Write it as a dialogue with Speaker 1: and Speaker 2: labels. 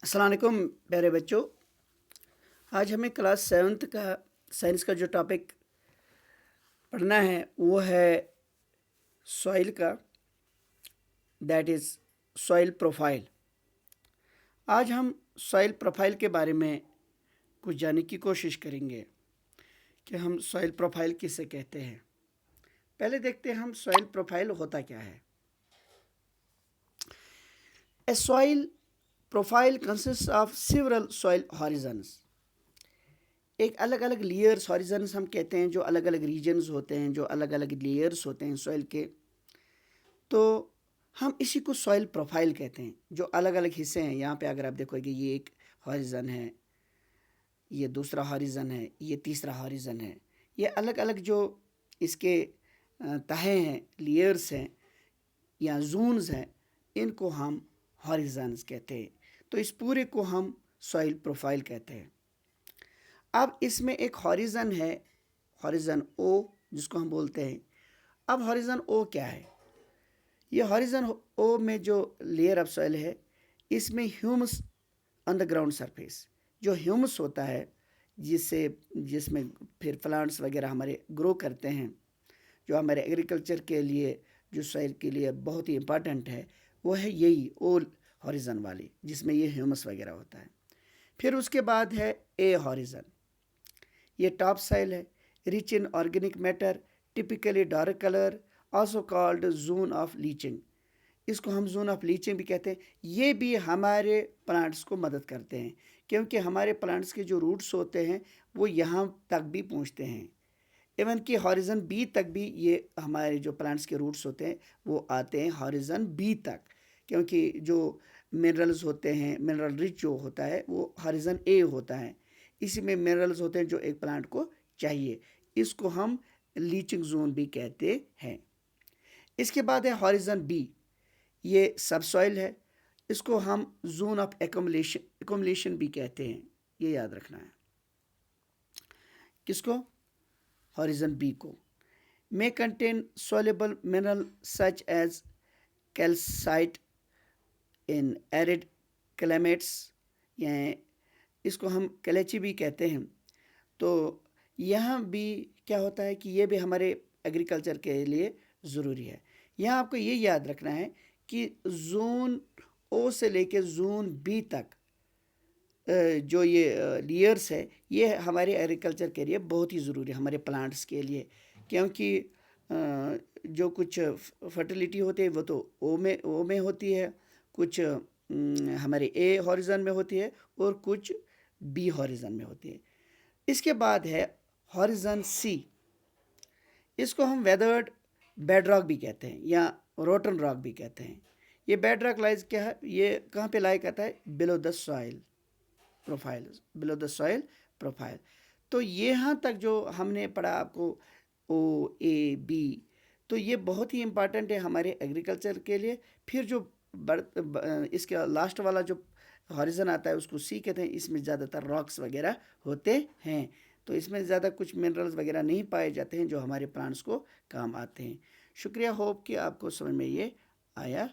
Speaker 1: अस्सलाम वालेकुम प्यारे बच्चों। आज हमें क्लास 7th का साइंस का जो टॉपिक पढ़ना है वो है सॉइल का, दैट इज़ सॉइल प्रोफाइल। आज हम सॉइल प्रोफाइल के बारे में कुछ जानने की कोशिश करेंगे कि हम सॉइल प्रोफाइल किसे कहते हैं। पहले देखते हैं हम सॉइल प्रोफाइल होता क्या है। A soil profile consist of several soil horizons. एक अलग अलग लेयर्स, हॉरिजन्स हम कहते हैं, जो अलग अलग रीजन्स होते हैं, जो अलग अलग लेयर्स होते हैं सॉइल के, तो हम इसी को सॉइल प्रोफाइल कहते हैं। जो अलग अलग हिस्से हैं, यहाँ पे अगर आप देखोगे ये एक हॉरिजन है, ये दूसरा हॉरिजन है, ये तीसरा हॉरिजन है, ये अलग अलग जो इसके तहें हैं, लेयर्स हैं या जोन्स हैं, इनको हम हॉरिजन्स कहते हैं। तो इस पूरे को हम सॉइल प्रोफाइल कहते हैं। अब इसमें एक हॉरिजन है, हॉरिजन ओ, जिसको हम बोलते हैं। अब हॉरिजन ओ क्या है? ये हॉरिजन ओ में जो लेयर ऑफ सॉइल है, इसमें humus on the ground surface, जो ह्यूमस होता है जिसमें फिर प्लांट्स वगैरह हमारे ग्रो करते हैं, जो हमारे एग्रीकल्चर के लिए, जो सॉइल के लिए बहुत ही इम्पॉर्टेंट है, वो है यही ओ हॉरिजन वाली, जिसमें ये ह्यूमस वगैरह होता है। फिर उसके बाद है ए हॉरिजन। ये टॉप सॉइल है, rich in organic matter, typically dark colour, also called zone of leaching. इसको हम जोन ऑफ लीचिंग भी कहते हैं। ये भी हमारे प्लांट्स को मदद करते हैं, क्योंकि हमारे प्लांट्स के जो रूट्स होते हैं वो यहाँ तक भी पहुँचते हैं। इवन कि हॉरिजन बी तक भी ये हमारे जो प्लांट्स के रूट्स होते हैं वो आते हैं हॉरिजन बी तक, क्योंकि जो मिनरल्स होते हैं, मिनरल रिच जो होता है वो हॉरिजन ए होता है। इसी में मिनरल्स होते हैं जो एक प्लांट को चाहिए। इसको हम लीचिंग जोन भी कहते हैं। इसके बाद है हॉरिजन बी, ये सब सॉइल है। इसको हम जोन ऑफ एकोमलेशन भी कहते हैं, ये याद रखना है। किसको? हॉरिजन बी को। May contain soluble mineral such as calcite in arid climates, या इसको हम कैलेची भी कहते हैं। तो यहाँ भी क्या होता है कि ये भी हमारे एग्रीकल्चर के लिए ज़रूरी है। यहाँ आपको ये याद रखना है कि जोन ओ से लेके जोन बी तक जो ये लेयर्स है, ये हमारे एग्रीकल्चर के लिए बहुत ही ज़रूरी है, हमारे प्लांट्स के लिए। क्योंकि जो कुछ फर्टिलिटी होती है वो तो ओ में होती है, कुछ हमारे ए हॉरिजन में होती है और कुछ बी हॉरिजन में होती है। इसके बाद है हॉरिजन सी। इसको हम वेदर्ड बेड रॉक भी कहते हैं या रोटन रॉक भी कहते हैं। ये बेड रॉक लाइज क्या है, ये कहाँ पे लाई करता है? Below the soil profile, below the soil profile. तो यहाँ तक जो हमने पढ़ा आपको ओ ए बी, तो ये बहुत ही इम्पॉर्टेंट है हमारे एग्रीकल्चर के लिए। फिर जो इसका लास्ट वाला जो हॉरिजन आता है उसको सी कहते हैं। इसमें ज़्यादातर रॉक्स वगैरह होते हैं, तो इसमें ज़्यादा कुछ मिनरल्स वगैरह नहीं पाए जाते हैं जो हमारे प्लांट्स को काम आते हैं। शुक्रिया, होप कि आपको समझ में ये आया